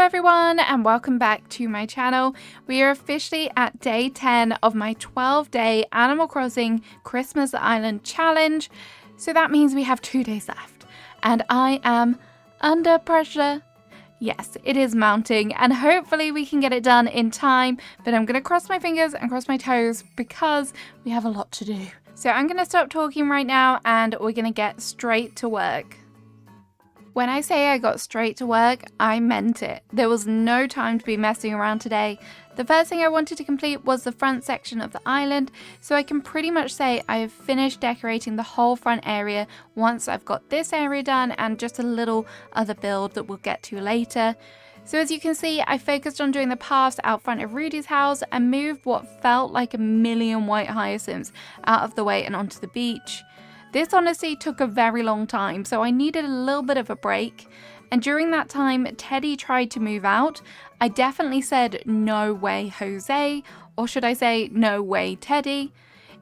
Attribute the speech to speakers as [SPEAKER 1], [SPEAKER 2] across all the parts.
[SPEAKER 1] everyone and welcome back to my channel. We are officially at day 10 of my 12-day Animal Crossing Christmas Island challenge. So that means we have 2 days left and I am under pressure. Yes, it is mounting and hopefully we can get it done in time, but I'm going to cross my fingers and cross my toes because we have a lot to do. So I'm going to stop talking right now and we're going to get straight to work. When I say I got straight to work, I meant it. There was no time to be messing around today. The first thing I wanted to complete was the front section of the island, so I can pretty much say I have finished decorating the whole front area once I've got this area done and just a little other build that we'll get to later. So as you can see, I focused on doing the paths out front of Rudy's house and moved what felt like a million white hyacinths out of the way and onto the beach. This honestly took a very long time, so I needed a little bit of a break. And during that time, Teddy tried to move out. I definitely said, no way, Jose, or should I say, no way, Teddy.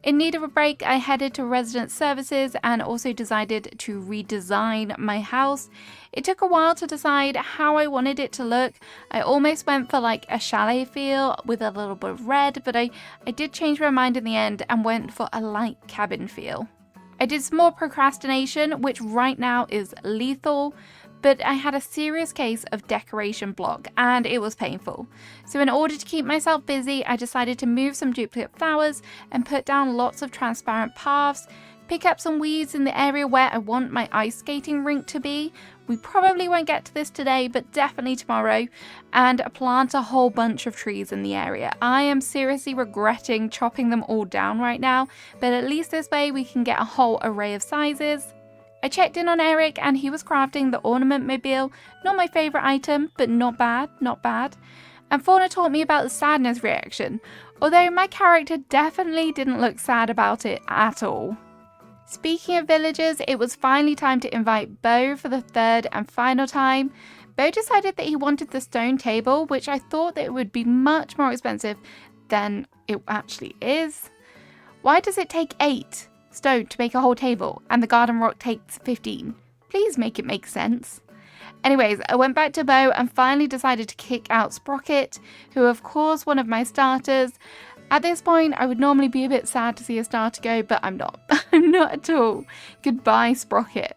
[SPEAKER 1] In need of a break, I headed to resident services and also decided to redesign my house. It took a while to decide how I wanted it to look. I almost went for like a chalet feel with a little bit of red, but I did change my mind in the end and went for a light cabin feel. I did some more procrastination, which right now is lethal, but I had a serious case of decoration block and it was painful. So in order to keep myself busy, I decided to move some duplicate flowers and put down lots of transparent paths, pick up some weeds in the area where I want my ice skating rink to be. We probably won't get to this today, but definitely tomorrow, and plant a whole bunch of trees in the area. I am seriously regretting chopping them all down right now, but at least this way we can get a whole array of sizes. I checked in on Eric and he was crafting the ornament mobile. Not my favourite item, but not bad, not bad. And Fauna taught me about the sadness reaction, although my character definitely didn't look sad about it at all. Speaking of villagers, it was finally time to invite Bo for the third and final time. Bo decided that he wanted the stone table, which I thought that it would be much more expensive than it actually is. Why does it take 8 stone to make a whole table and the garden rock takes 15? Please make it make sense. Anyways, I went back to Bo and finally decided to kick out Sprocket, who of course one of my starters. At this point, I would normally be a bit sad to see a starter go, but I'm not. I'm not at all. Goodbye, Sprocket.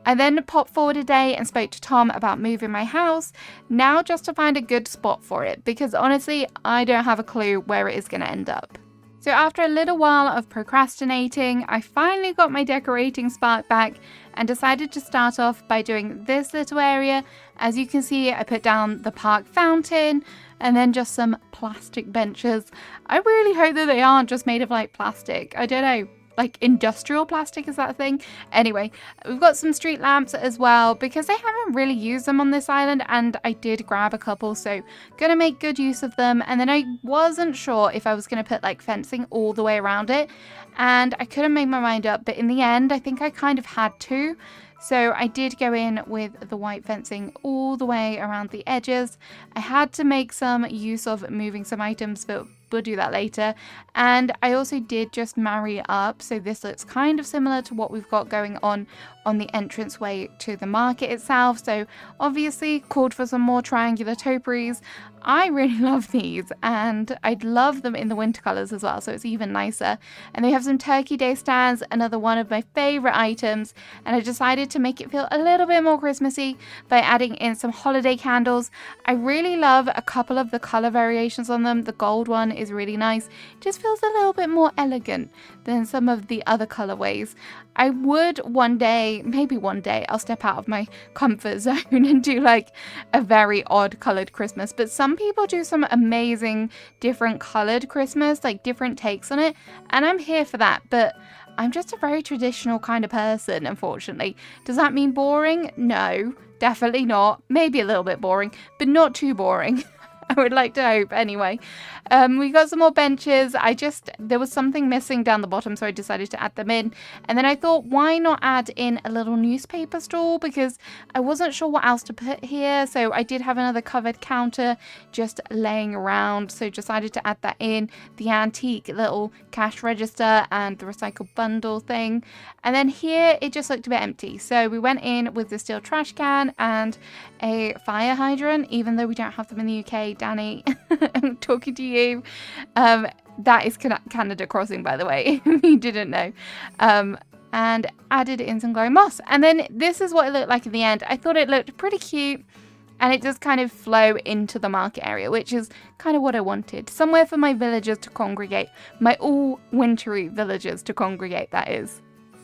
[SPEAKER 1] I then popped forward a day and spoke to Tom about moving my house, now just to find a good spot for it, because honestly, I don't have a clue where it is going to end up. So after a little while of procrastinating, I finally got my decorating spark back and decided to start off by doing this little area. As you can see, I put down the park fountain and then just some plastic benches. I really hope that they aren't just made of like plastic. I don't know, like industrial plastic, is that a thing? Anyway, we've got some street lamps as well because I haven't really used them on this island and I did grab a couple, so gonna make good use of them. And then I wasn't sure if I was gonna put like fencing all the way around it and I couldn't make my mind up, but in the end I think I kind of had to. So I did go in with the white fencing all the way around the edges. I had to make some use of moving some items, but we'll do that later. And I also did just marry it up, so this looks kind of similar to what we've got going on the entranceway to the market itself. So obviously called for some more triangular topiaries. I really love these and I'd love them in the winter colours as well, so it's even nicer. And they have some Turkey Day stands, another one of my favourite items, and I decided to make it feel a little bit more Christmassy by adding in some holiday candles. I really love a couple of the colour variations on them. The gold one is really nice. It just feels a little bit more elegant than some of the other colourways. I would one day, maybe one day, I'll step out of my comfort zone and do like a very odd coloured Christmas, but some people do some amazing different coloured Christmas, like different takes on it, and I'm here for that, but I'm just a very traditional kind of person, unfortunately. Does that mean boring? No, definitely not. Maybe a little bit boring, but not too boring. I would like to hope. Anyway, we got some more benches. There was something missing down the bottom, so I decided to add them in. And then I thought, why not add in a little newspaper stall, because I wasn't sure what else to put here. So I did have another covered counter just laying around, so decided to add that in. The antique little cash register and the recycled bundle thing. And then here it just looked a bit empty, so we went in with the steel trash can and a fire hydrant, even though we don't have them in the UK. Danny, I'm talking to you. That is Canada Crossing, by the way, if you didn't know. And added in some glowing moss. And then this is what it looked like in the end. I thought it looked pretty cute. And it does kind of flow into the market area, which is kind of what I wanted. Somewhere for my villagers to congregate. My all-wintry villagers to congregate, that is.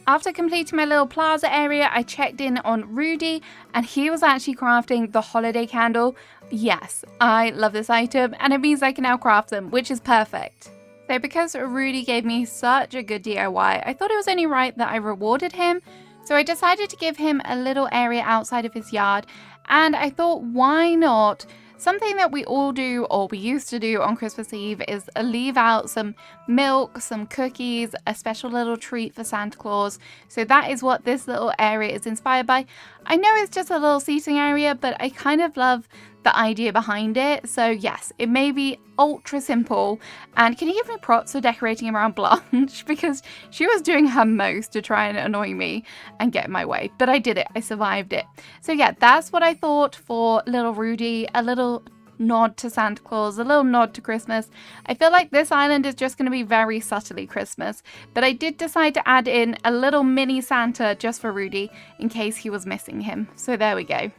[SPEAKER 1] After completing my little plaza area, I checked in on Rudy, and he was actually crafting the holiday candle. Yes, I love this item, and it means I can now craft them, which is perfect. So because Rudy gave me such a good DIY, I thought it was only right that I rewarded him. So I decided to give him a little area outside of his yard, and I thought, why not? Something that we all do, or we used to do on Christmas Eve, is leave out some milk, some cookies, a special little treat for Santa Claus. So that is what this little area is inspired by. I know it's just a little seating area, but I kind of love the idea behind it. So yes, it may be ultra simple. And can you give me props for decorating around Blanche? Because she was doing her most to try and annoy me and get in my way. But I did it. I survived it. So yeah, that's what I thought for little Rudy. A little nod to Santa Claus, a little nod to Christmas. I feel like this island is just going to be very subtly Christmas. But I did decide to add in a little mini Santa just for Rudy in case he was missing him. So there we go.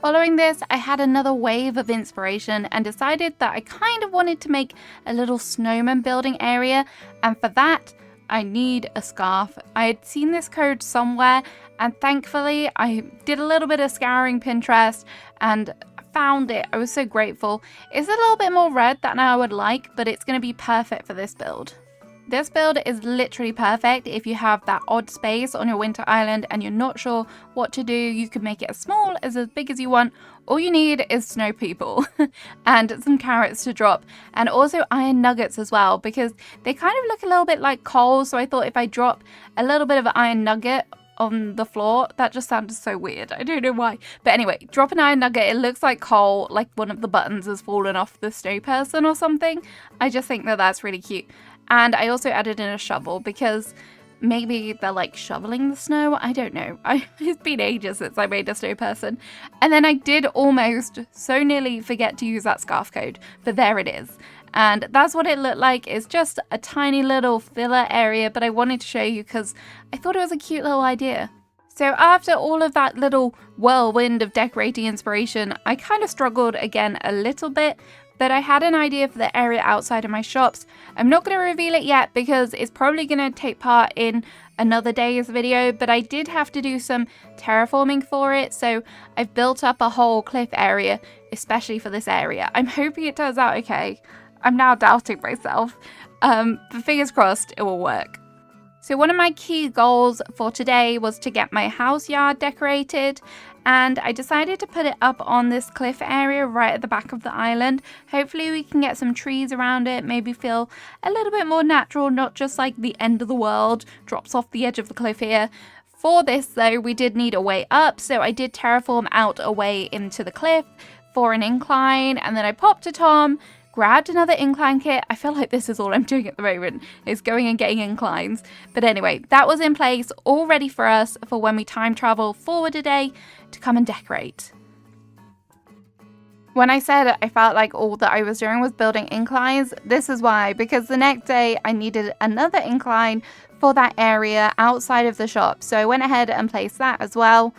[SPEAKER 1] Following this, I had another wave of inspiration and decided that I kind of wanted to make a little snowman building area, and for that, I need a scarf. I had seen this code somewhere, and thankfully, I did a little bit of scouring Pinterest and found it. I was so grateful. It's a little bit more red than I would like, but it's going to be perfect for this build. This build is literally perfect if you have that odd space on your winter island and you're not sure what to do. You can make it as small as big as you want. All you need is snow people and some carrots to drop, and also iron nuggets as well, because they kind of look a little bit like coal. So I thought if I drop a little bit of an iron nugget on the floor, that just sounded so weird. I don't know why. But anyway, drop an iron nugget. It looks like coal, like one of the buttons has fallen off the snow person or something. I just think that that's really cute. And I also added in a shovel because maybe they're like shoveling the snow. I don't know. It's been ages since I made a snow person. And then I did almost so nearly forget to use that scarf code, but there it is. And that's what it looked like. It's just a tiny little filler area, but I wanted to show you because I thought it was a cute little idea. So after all of that little whirlwind of decorating inspiration, I kind of struggled again a little bit. But I had an idea for the area outside of my shops. I'm not going to reveal it yet because it's probably going to take part in another day's video, but I did have to do some terraforming for it. So I've built up a whole cliff area, especially for this area. I'm hoping it turns out okay. I'm now doubting myself, but fingers crossed it will work. So one of my key goals for today was to get my house yard decorated, and I decided to put it up on this cliff area right at the back of the island. Hopefully we can get some trees around it, maybe feel a little bit more natural, not just like the end of the world drops off the edge of the cliff here. For this though, we did need a way up, so I did terraform out a way into the cliff for an incline, and then I popped a tom, grabbed another incline kit. I feel like this is all I'm doing at the moment, is going and getting inclines. But anyway, that was in place, all ready for us for when we time travel forward a day to come and decorate. When I said I felt like all that I was doing was building inclines, this is why, because the next day I needed another incline for that area outside of the shop. So I went ahead and placed that as well.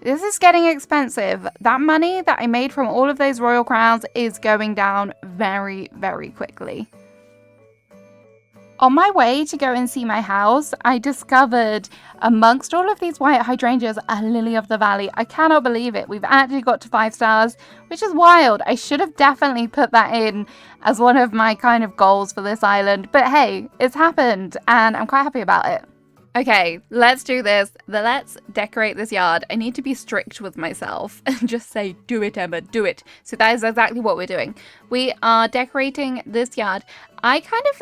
[SPEAKER 1] This is getting expensive. That money that I made from all of those royal crowns is going down very, very quickly. On my way to go and see my house, I discovered amongst all of these white hydrangeas a lily of the valley. I cannot believe it. We've actually got to 5 stars, which is wild. I should have definitely put that in as one of my kind of goals for this island. But hey, it's happened and I'm quite happy about it. Okay, let's do this. Let's decorate this yard. I need to be strict with myself and just say, do it, Emma, do it. So that is exactly what we're doing. We are decorating this yard. I kind of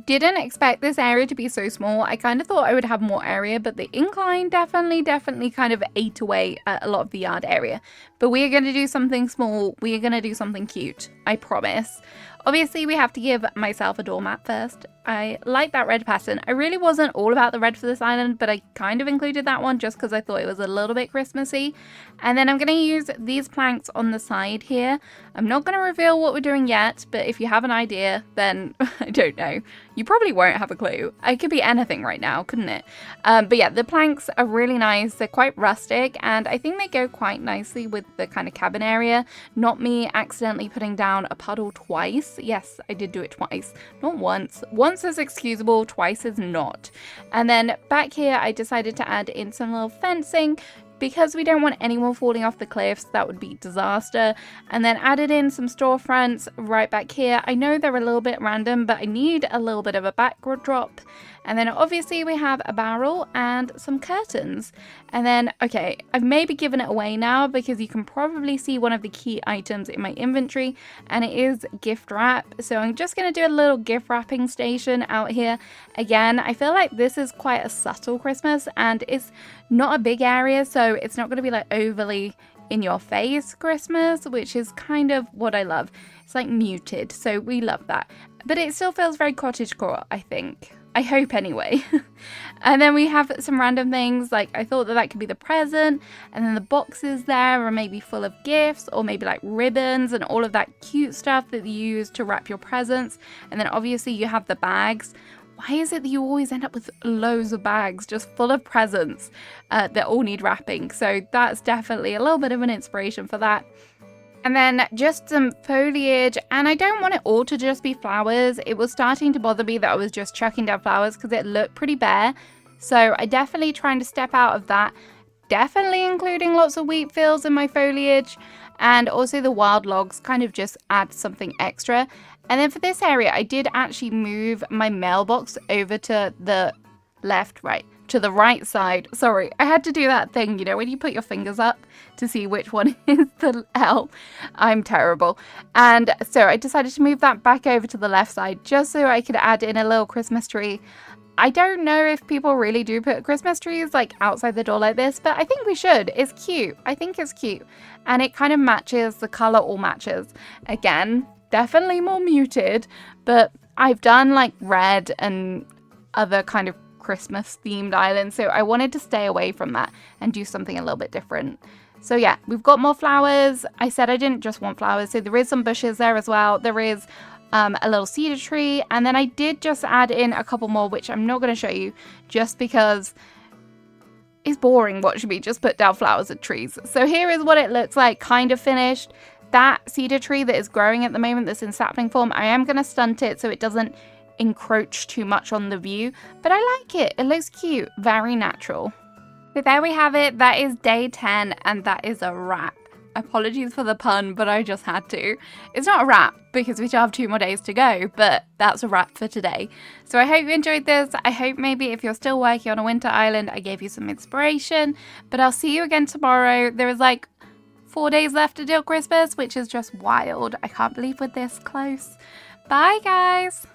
[SPEAKER 1] didn't expect this area to be so small. I kind of thought I would have more area, but the incline definitely kind of ate away at a lot of the yard area. But we are going to do something small. We are going to do something cute, I promise. Obviously, we have to give myself a doormat first. I like that red pattern. I really wasn't all about the red for this island, but I kind of included that one just because I thought it was a little bit Christmassy. And then I'm going to use these planks on the side here. I'm not going to reveal what we're doing yet, but if you have an idea, then I don't know. You probably won't have a clue. It could be anything right now, couldn't it? But yeah, the planks are really nice. They're quite rustic, and I think they go quite nicely with the kind of cabin area. Not me accidentally putting down a puddle twice. Yes, I did do it twice, not once. Once is excusable, twice is not. And then back here, I decided to add in some little fencing because we don't want anyone falling off the cliffs. That would be disaster. And then added in some storefronts right back here. I know they're a little bit random, but I need a little bit of a backdrop. And then obviously we have a barrel and some curtains. And then, okay, I've maybe given it away now because you can probably see one of the key items in my inventory, and it is gift wrap. So I'm just going to do a little gift wrapping station out here. Again, I feel like this is quite a subtle Christmas, and it's not a big area, so it's not going to be like overly in your face Christmas, which is kind of what I love. It's like muted, so we love that. But it still feels very cottagecore, I think. I hope anyway. And then we have some random things, like I thought that could be the present, and then the boxes there are maybe full of gifts, or maybe like ribbons and all of that cute stuff that you use to wrap your presents. And then obviously you have the bags. Why is it that you always end up with loads of bags just full of presents that all need wrapping? So that's definitely a little bit of an inspiration for that. And then just some foliage, and I don't want it all to just be flowers. It was starting to bother me that I was just chucking down flowers because it looked pretty bare. So I definitely trying to step out of that. Definitely including lots of wheat fields in my foliage, and also the wild logs kind of just add something extra. And then for this area, I did actually move my mailbox over to the to the right side. Sorry, I had to do that thing, you know, when you put your fingers up to see which one is the L. I'm terrible. And so I decided to move that back over to the left side just so I could add in a little Christmas tree. I don't know if people really do put Christmas trees like outside the door like this, but I think we should. It's cute. I think it's cute. And it kind of matches, the color all matches. Again, definitely more muted, but I've done like red and other kind of Christmas themed islands, so I wanted to stay away from that and do something a little bit different. So yeah, we've got more flowers. I said I didn't just want flowers, so there is some bushes there as well. There is a little cedar tree, and then I did just add in a couple more, which I'm not going to show you just because it's boring watching me just put down flowers and trees. So here is what it looks like, kind of finished. That cedar tree that is growing at the moment, that's in sapling form, I am going to stunt it so it doesn't encroach too much on the view, but I like it. It looks cute, very natural. So there we have it. That is day 10, and that is a wrap. Apologies for the pun, but I just had to. It's not a wrap because we still have 2 more days to go, but that's a wrap for today. So I hope you enjoyed this. I hope maybe if you're still working on a winter island, I gave you some inspiration, but I'll see you again tomorrow. There is like 4 days left until Christmas, which is just wild. I can't believe we're this close. Bye guys.